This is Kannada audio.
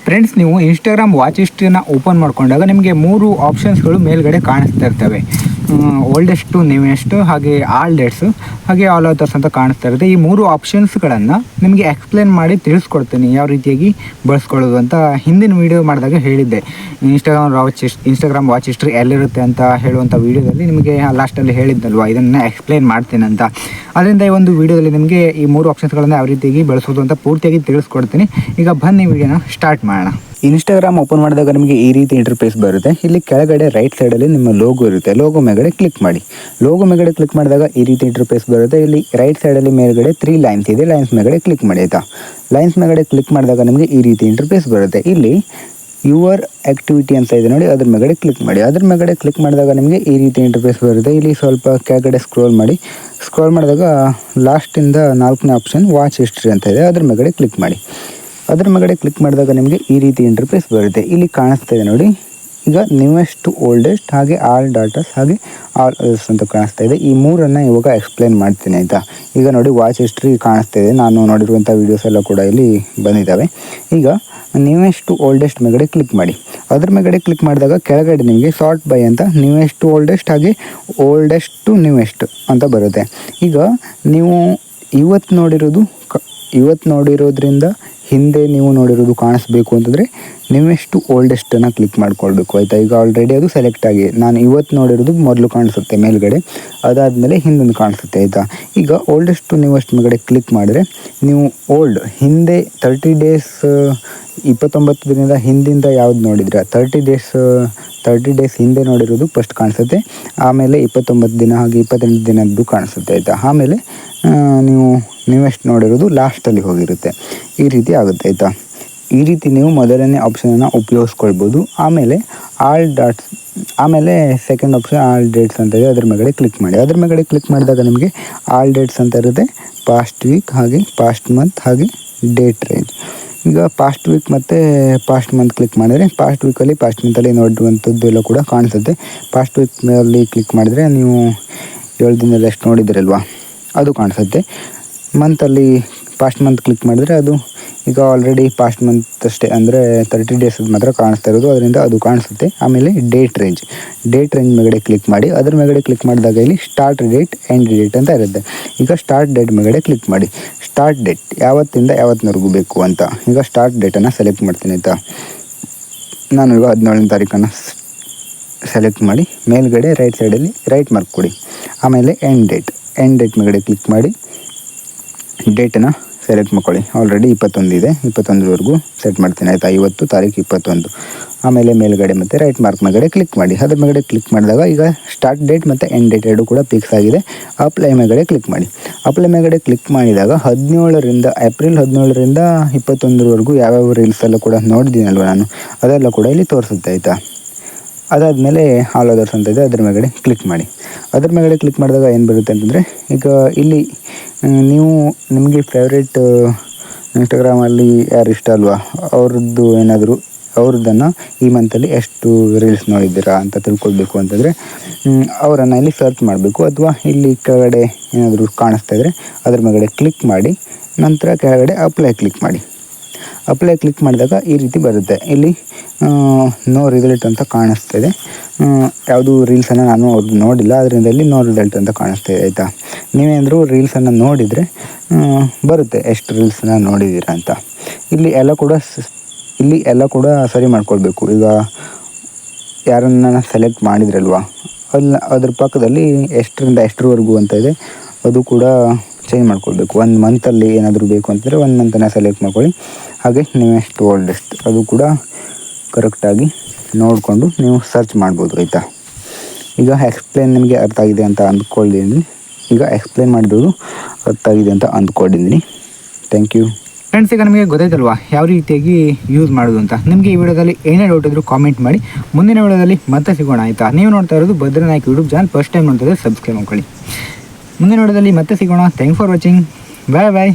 ಫ್ರೆಂಡ್ಸ್, ನೀವು ಇನ್ಸ್ಟಾಗ್ರಾಮ್ ವಾಚ್ ಹಿಸ್ಟ್ರಿನ ಓಪನ್ ಮಾಡ್ಕೊಂಡಾಗ ನಿಮಗೆ 3 ಆಪ್ಷನ್ಸ್ಗಳು ಮೇಲ್ಗಡೆ ಕಾಣಿಸ್ತಾ ಇರ್ತವೆ. ಓಲ್ಡೆಸ್ಟು, ನ್ಯೂಯೆಸ್ಟು, ಹಾಗೆ ಆಲ್ ಡೇಟ್ಸು, ಹಾಗೆ ಆಲ್ ಆಥರ್ಸ್ ಅಂತ ಕಾಣಿಸ್ತಾ ಇರುತ್ತೆ. ಈ 3 ಆಪ್ಷನ್ಸ್ಗಳನ್ನು ನಿಮಗೆ ಎಕ್ಸ್ಪ್ಲೇನ್ ಮಾಡಿ ತಿಳಿಸ್ಕೊಡ್ತೀನಿ ಯಾವ ರೀತಿಯಾಗಿ ಬಳಸ್ಕೊಳ್ಳೋದು ಅಂತ. ಹಿಂದಿನ ವೀಡಿಯೋ ಮಾಡಿದಾಗ ಹೇಳಿದ್ದೆ, ಇನ್ಸ್ಟಾಗ್ರಾಮ್ ವಾಚ್ ಹಿಸ್ಟ್ರಿ ಎಲ್ಲಿರುತ್ತೆ ಅಂತ ಹೇಳುವಂಥ ವೀಡಿಯೋದಲ್ಲಿ ನಿಮಗೆ ಲಾಸ್ಟಲ್ಲಿ ಹೇಳಿದ್ದಲ್ವ, ಇದನ್ನು ಎಕ್ಸ್ಪ್ಲೇನ್ ಮಾಡ್ತೀನಿ ಅಂತ. ಅದರಿಂದ ಈ ಒಂದು ವೀಡಿಯೋದಲ್ಲಿ ನಿಮಗೆ ಈ 3 ಆಪ್ಷನ್ಸ್ಗಳನ್ನು ಯಾವ ರೀತಿಯಾಗಿ ಬಳಸೋದು ಅಂತ ಪೂರ್ತಿಯಾಗಿ ತಿಳಿಸ್ಕೊಡ್ತೀನಿ. ಈಗ ಬನ್ನಿ ವೀಡಿಯೋನ ಸ್ಟಾರ್ಟ್ ಮಾಡೋಣ. ಇನ್ಸ್ಟಾಗ್ರಾಮ್ ಓಪನ್ ಮಾಡಿದಾಗ ನಿಮಗೆ ಈ ರೀತಿ ಇಂಟರ್ಫೇಸ್ ಬರುತ್ತೆ. ಇಲ್ಲಿ ಕೆಳಗಡೆ ರೈಟ್ ಸೈಡಲ್ಲಿ ನಿಮ್ಮ ಲೋಗೋ ಇರುತ್ತೆ. ಲೋಗೋ ಮೇಲ್ಗಡೆ ಕ್ಲಿಕ್ ಮಾಡಿ. ಲೋಗೋ ಮೇಲ್ಗಡೆ ಕ್ಲಿಕ್ ಮಾಡಿದಾಗ ಈ ರೀತಿ ಇಂಟರ್ಫೇಸ್ ಬರುತ್ತೆ. ಇಲ್ಲಿ ರೈಟ್ ಸೈಡಲ್ಲಿ ಮೇಲ್ಗಡೆ 3 ಲೈನ್ಸ್ ಇದೆ. ಲೈನ್ಸ್ ಮೇಲ್ಗಡೆ ಕ್ಲಿಕ್ ಮಾಡಿ ಆಯಿತಾ. ಲೈನ್ಸ್ ಮೇಲ್ಗಡೆ ಕ್ಲಿಕ್ ಮಾಡಿದಾಗ ನಿಮಗೆ ಈ ರೀತಿ ಇಂಟರ್ಫೇಸ್ ಬರುತ್ತೆ. ಇಲ್ಲಿ ಯುವರ್ ಆ್ಯಕ್ಟಿವಿಟಿ ಅಂತ ಇದೆ ನೋಡಿ, ಅದ್ರ ಮೇಲ್ಗಡೆ ಕ್ಲಿಕ್ ಮಾಡಿ. ಅದ್ರ ಮೇಲ್ಗಡೆ ಕ್ಲಿಕ್ ಮಾಡಿದಾಗ ನಿಮಗೆ ಈ ರೀತಿ ಇಂಟರ್ಫೇಸ್ ಬರುತ್ತೆ. ಇಲ್ಲಿ ಸ್ವಲ್ಪ ಕೆಳಗಡೆ ಸ್ಕ್ರೋಲ್ ಮಾಡಿ. ಸ್ಕ್ರೋಲ್ ಮಾಡಿದಾಗ ಲಾಸ್ಟಿಂದ 4ನೇ ಆಪ್ಷನ್ ವಾಚ್ ಹಿಸ್ಟ್ರಿ ಅಂತ ಇದೆ, ಅದ್ರ ಮೇಲ್ಗಡೆ ಕ್ಲಿಕ್ ಮಾಡಿ. ಅದ್ರ ಮೇಲ್ಗಡೆ ಕ್ಲಿಕ್ ಮಾಡಿದಾಗ ನಿಮಗೆ ಈ ರೀತಿ ಇಂಟರ್ಫೇಸ್ ಬರುತ್ತೆ. ಇಲ್ಲಿ ಕಾಣಿಸ್ತಾ ಇದೆ ನೋಡಿ, ಈಗ ನ್ಯೂಯೆಸ್ಟ್, ಓಲ್ಡೆಸ್ಟ್, ಹಾಗೆ ಆಲ್ ಡಾಟಾಸ್, ಹಾಗೆ ಆಲ್ ಅದರ್ಸ್ ಅಂತ ಕಾಣಿಸ್ತಾ ಇದೆ. ಈ 3ಅನ್ನು ಇವಾಗ ಎಕ್ಸ್ಪ್ಲೇನ್ ಮಾಡ್ತೀನಿ ಆಯಿತಾ. ಈಗ ನೋಡಿ ವಾಚ್ ಹಿಸ್ಟ್ರಿ ಕಾಣಿಸ್ತಾ ಇದೆ. ನಾನು ನೋಡಿರುವಂಥ ವೀಡಿಯೋಸ್ ಎಲ್ಲ ಕೂಡ ಇಲ್ಲಿ ಬಂದಿದ್ದಾವೆ. ಈಗ ನ್ಯೂಯೆಸ್ಟ್, ಓಲ್ಡೆಸ್ಟ್ ಮೇಲ್ಗಡೆ ಕ್ಲಿಕ್ ಮಾಡಿ. ಅದ್ರ ಮೇಲ್ಗಡೆ ಕ್ಲಿಕ್ ಮಾಡಿದಾಗ ಕೆಳಗಡೆ ನಿಮಗೆ ಸಾರ್ಟ್ ಬೈ ಅಂತ ನ್ಯೂಯೆಸ್ಟ್, ಓಲ್ಡೆಸ್ಟ್, ಹಾಗೆ ಓಲ್ಡೆಸ್ಟ್ ಟು ನ್ಯೂಯೆಸ್ಟ್ ಅಂತ ಬರುತ್ತೆ. ಈಗ ನೀವು ಇವತ್ತು ನೋಡಿರೋದ್ರಿಂದ ಹಿಂದೆ ನೀವು ನೋಡಿರೋದು ಕಾಣಿಸ್ಬೇಕು ಅಂತಂದರೆ ನ್ಯೂಯೆಸ್ಟ್ ಓಲ್ಡೆಸ್ಟನ್ನು ಕ್ಲಿಕ್ ಮಾಡ್ಕೊಳ್ಬೇಕು ಆಯಿತಾ. ಈಗ ಆಲ್ರೆಡಿ ಅದು ಸೆಲೆಕ್ಟ್ ಆಗಿ ನಾನು ಇವತ್ತು ನೋಡಿರೋದು ಮೊದಲು ಕಾಣಿಸುತ್ತೆ ಮೇಲ್ಗಡೆ, ಅದಾದಮೇಲೆ ಹಿಂದೊಂದು ಕಾಣಿಸುತ್ತೆ ಆಯಿತಾ. ಈಗ ಓಲ್ಡೆಸ್ಟ್ ಟು ನ್ಯೂಯೆಸ್ಟ್ ಮೇಲ್ಗಡೆ ಕ್ಲಿಕ್ ಮಾಡಿದ್ರೆ ನೀವು ಹಿಂದೆ 30 ಡೇಸ್ 29 ದಿನದ ಹಿಂದಿಂದ ಯಾವ್ದು ನೋಡಿದ್ರೆ 30 ಡೇಸ್ ಹಿಂದೆ ನೋಡಿರೋದು ಫಸ್ಟ್ ಕಾಣಿಸುತ್ತೆ. ಆಮೇಲೆ 29 ದಿನ ಹಾಗೆ 28 ದಿನದ್ದು ಕಾಣಿಸುತ್ತೆ ಆಯಿತಾ. ಆಮೇಲೆ ನೀವು ನ್ಯೂಯೆಸ್ಟ್ ನೋಡಿರೋದು ಲಾಸ್ಟಲ್ಲಿ ಹೋಗಿರುತ್ತೆ. ಈ ರೀತಿ ಆಗುತ್ತೆ ಆಯಿತಾ. ಈ ರೀತಿ ನೀವು ಮೊದಲನೇ ಆಪ್ಷನನ್ನು ಉಪಯೋಗಿಸ್ಕೊಳ್ಬೋದು. ಆಮೇಲೆ ಸೆಕೆಂಡ್ ಆಪ್ಷನ್ ಆಲ್ ಡೇಟ್ಸ್ ಅಂತ ಇದೆ, ಅದ್ರ ಮೇಲ್ಗಡೆ ಕ್ಲಿಕ್ ಮಾಡಿ. ಅದ್ರ ಮೇಲ್ಗಡೆ ಕ್ಲಿಕ್ ಮಾಡಿದಾಗ ನಿಮಗೆ ಆಲ್ ಡೇಟ್ಸ್ ಅಂತ ಇರುತ್ತೆ, ಪಾಸ್ಟ್ ವೀಕ್, ಹಾಗೆ ಪಾಸ್ಟ್ ಮಂತ್, ಹಾಗೆ ಡೇಟ್ ರೇಂಜ್. ಈಗ ಪಾಸ್ಟ್ ವೀಕ್ ಮತ್ತು ಪಾಸ್ಟ್ ಮಂತ್ ಕ್ಲಿಕ್ ಮಾಡಿದರೆ ಪಾಸ್ಟ್ ವೀಕಲ್ಲಿ ಪಾಸ್ಟ್ ಮಂತಲ್ಲಿ ನೋಡುವಂಥದ್ದು ಎಲ್ಲ ಕೂಡ ಕಾಣಿಸುತ್ತೆ. ಪಾಸ್ಟ್ ವೀಕ್ ಮೇಲೆ ಕ್ಲಿಕ್ ಮಾಡಿದರೆ ನೀವು 7 ದಿನದಲ್ಲಿ ಎಷ್ಟು ನೋಡಿದಿರಲ್ವ ಅದು ಕಾಣಿಸುತ್ತೆ. ಮಂತಲ್ಲಿ ಪಾಸ್ಟ್ ಮಂತ್ ಕ್ಲಿಕ್ ಮಾಡಿದರೆ ಅದು ಈಗ ಆಲ್ರೆಡಿ ಪಾಸ್ಟ್ ಮಂತ್ ಅಷ್ಟೇ, ಅಂದರೆ 30 ಡೇಸ್ ಮಾತ್ರ ಕಾಣಿಸ್ತಾ ಇರೋದು, ಅದರಿಂದ ಅದು ಕಾಣಿಸುತ್ತೆ. ಆಮೇಲೆ ಡೇಟ್ ರೇಂಜ್ ಮೇಲ್ಗಡೆ ಕ್ಲಿಕ್ ಮಾಡಿ. ಅದ್ರ ಮೇಲ್ಗಡೆ ಕ್ಲಿಕ್ ಮಾಡಿದಾಗ ಇಲ್ಲಿ ಸ್ಟಾರ್ಟ್ ಡೇಟ್, ಎಂಡ್ ಡೇಟ್ ಅಂತ ಇರುತ್ತೆ. ಈಗ ಸ್ಟಾರ್ಟ್ ಡೇಟ್ ಮೇಲ್ಗಡೆ ಕ್ಲಿಕ್ ಮಾಡಿ. ಸ್ಟಾರ್ಟ್ ಡೇಟ್ ಯಾವತ್ತಿಂದ ಯಾವತ್ತಿನವರೆಗೂ ಬೇಕು ಅಂತ. ಈಗ ಸ್ಟಾರ್ಟ್ ಡೇಟನ್ನು ಸೆಲೆಕ್ಟ್ ಮಾಡ್ತೀನಿ ಆಯಿತಾ. ನಾನು ಈಗ 17ನೇ ತಾರೀಕನ್ನು ಸೆಲೆಕ್ಟ್ ಮಾಡಿ ಮೇಲ್ಗಡೆ ರೈಟ್ ಸೈಡಲ್ಲಿ ರೈಟ್ ಮಾರ್ಕ್ ಕೊಡಿ. ಆಮೇಲೆ ಎಂಡ್ ಡೇಟ್ ಮೇಲ್ಗಡೆ ಕ್ಲಿಕ್ ಮಾಡಿ ಡೇಟನ್ನು ಸೆಲೆಕ್ಟ್ ಮಾಡ್ಕೊಳ್ಳಿ. ಆಲ್ರೆಡಿ 21 ಇದೆ, 21ವರೆಗೂ ಸೆಟ್ ಮಾಡ್ತೀನಿ ಆಯಿತಾ. ಇವತ್ತು ತಾರೀಕು 21. ಆಮೇಲೆ ಮೇಲ್ಗಡೆ ಮತ್ತು ರೈಟ್ ಮಾರ್ಕ್ ಮೇಲ್ಗಡೆ ಕ್ಲಿಕ್ ಮಾಡಿ. ಅದ್ರ ಮೇಲ್ಗಡೆ ಕ್ಲಿಕ್ ಮಾಡಿದಾಗ ಈಗ ಸ್ಟಾರ್ಟ್ ಡೇಟ್ ಮತ್ತು ಎಂಡ್ ಡೇಟ್ ಎರಡು ಕೂಡ ಫಿಕ್ಸ್ ಆಗಿದೆ. ಅಪ್ಲೈ ಮೇಲ್ಗಡೆ ಕ್ಲಿಕ್ ಮಾಡಿ. ಅಪ್ಲೈ ಮೇಲ್ಗಡೆ ಕ್ಲಿಕ್ ಮಾಡಿದಾಗ ಏಪ್ರಿಲ್ 17ರಿಂದ 21ವರೆಗೂ ಯಾವ್ಯಾವ ರೀಲ್ಸ್ ಎಲ್ಲ ಕೂಡ ನೋಡಿದ್ದೀನಲ್ವ ನಾನು, ಅದೆಲ್ಲ ಕೂಡ ಇಲ್ಲಿ ತೋರಿಸುತ್ತೆ ಆಯಿತಾ. ಅದಾದಮೇಲೆ ಆಲ್ ಅದರ್ಸ್ ಅಂತ ಇದೆ, ಅದ್ರ ಮೇಲ್ಗಡೆ ಕ್ಲಿಕ್ ಮಾಡಿ. ಅದ್ರ ಮೇಲ್ಗಡೆ ಕ್ಲಿಕ್ ಮಾಡಿದಾಗ ಏನು ಬರುತ್ತೆ ಅಂತಂದರೆ, ಈಗ ಇಲ್ಲಿ ನಿಮಗೆ ಫೇವ್ರೇಟ್ ಇನ್ಸ್ಟಾಗ್ರಾಮಲ್ಲಿ ಯಾರು ಇಷ್ಟ ಅಲ್ವಾ ಅವ್ರದ್ದನ್ನು ಈ ಮಂತಲ್ಲಿ ಎಷ್ಟು ರೀಲ್ಸ್ ನೋಡಿದ್ದೀರಾ ಅಂತ ತಿಳ್ಕೊಳ್ಬೇಕು ಅಂತಂದರೆ ಅವರನ್ನು ಇಲ್ಲಿ ಸರ್ಚ್ ಮಾಡಬೇಕು. ಅಥವಾ ಇಲ್ಲಿ ಕೆಳಗಡೆ ಏನಾದರೂ ಕಾಣಿಸ್ತಾ ಇದ್ದರೆ ಅದ್ರ ಮೇಲ್ಗಡೆ ಕ್ಲಿಕ್ ಮಾಡಿ, ನಂತರ ಕೆಳಗಡೆ ಅಪ್ಲೈ ಕ್ಲಿಕ್ ಮಾಡಿ. ಅಪ್ಲೈ ಕ್ಲಿಕ್ ಮಾಡಿದಾಗ ಈ ರೀತಿ ಬರುತ್ತೆ. ಇಲ್ಲಿ ನೋ ರಿಸಲ್ಟ್ ಅಂತ ಕಾಣಿಸ್ತಾಯಿದೆ. ಯಾವುದು ರೀಲ್ಸನ್ನು ನಾನು ಅವ್ರದ್ದು ನೋಡಿಲ್ಲ, ಅದರಿಂದ ಇಲ್ಲಿ ನೋ ರಿಸಲ್ಟ್ ಅಂತ ಕಾಣಿಸ್ತಾಯಿದೆ ಆಯಿತಾ. ನೀವೇನಾದರೂ ರೀಲ್ಸನ್ನು ನೋಡಿದರೆ ಬರುತ್ತೆ ಎಷ್ಟು ರೀಲ್ಸನ್ನು ನೋಡಿದ್ದೀರಾ ಅಂತ. ಇಲ್ಲಿ ಎಲ್ಲ ಕೂಡ ಸರಿ ಮಾಡ್ಕೊಳ್ಬೇಕು. ಈಗ ಯಾರನ್ನ ಸೆಲೆಕ್ಟ್ ಮಾಡಿದ್ರಲ್ವ ಅದ್ರ ಪಕ್ಕದಲ್ಲಿ ಎಷ್ಟರಿಂದ ಎಷ್ಟರವರೆಗೂ ಅಂತ ಇದೆ, ಅದು ಕೂಡ ಚೇಂಜ್ ಮಾಡ್ಕೊಳ್ಬೇಕು. 1 ಮಂತಲ್ಲಿ ಏನಾದರೂ ಬೇಕು ಅಂತಂದರೆ 1 ಮಂತನ್ನು ಸೆಲೆಕ್ಟ್ ಮಾಡ್ಕೊಳ್ಳಿ. ಹಾಗೆ ನ್ಯೂಯೆಸ್ಟ್, ಓಲ್ಡೆಸ್ಟ್ ಅದು ಕೂಡ ಕರೆಕ್ಟಾಗಿ ನೋಡಿಕೊಂಡು ನೀವು ಸರ್ಚ್ ಮಾಡ್ಬೋದು ಆಯಿತಾ. ಈಗ ಎಕ್ಸ್ಪ್ಲೇನ್ ನಿಮಗೆ ಅರ್ಥ ಆಗಿದೆ ಅಂತ ಅಂದ್ಕೊಂಡಿದ್ದೀನಿ. ಎಕ್ಸ್ಪ್ಲೇನ್ ಮಾಡಿರೋದು ಅರ್ಥ ಆಗಿದೆ ಅಂತ ಅಂದ್ಕೊಂಡಿದ್ದೀನಿ. Thank you friends. ಈಗ ನಮಗೆ ಗೊತ್ತಾಯ್ತಲ್ವಾ ಯಾವ ರೀತಿಯಾಗಿ ಯೂಸ್ ಮಾಡೋದು ಅಂತ. ನಿಮಗೆ ಈ ವಿಡಿಯೋದಲ್ಲಿ ಏನೇ ಡೌಟ್ ಇದ್ದರೂ ಕಾಮೆಂಟ್ ಮಾಡಿ. ಮುಂದಿನ ವಿಡಿಯೋದಲ್ಲಿ ಮತ್ತೆ ಸಿಗೋಣ ಆಯಿತಾ. ನೀವು ನೋಡ್ತಾ ಇರೋದು Bhadranayak YouTube channel. First time ನೋಡ್ತಾ ಇದ್ದರೆ ಸಬ್ಸ್ಕ್ರೈಬ್ ಮಾಡ್ಕೊಳ್ಳಿ. ಮುಂದಿನ ವಿಡಿಯೋದಲ್ಲಿ ಮತ್ತೆ ಸಿಗೋಣ. Thank for watching. Bye bye.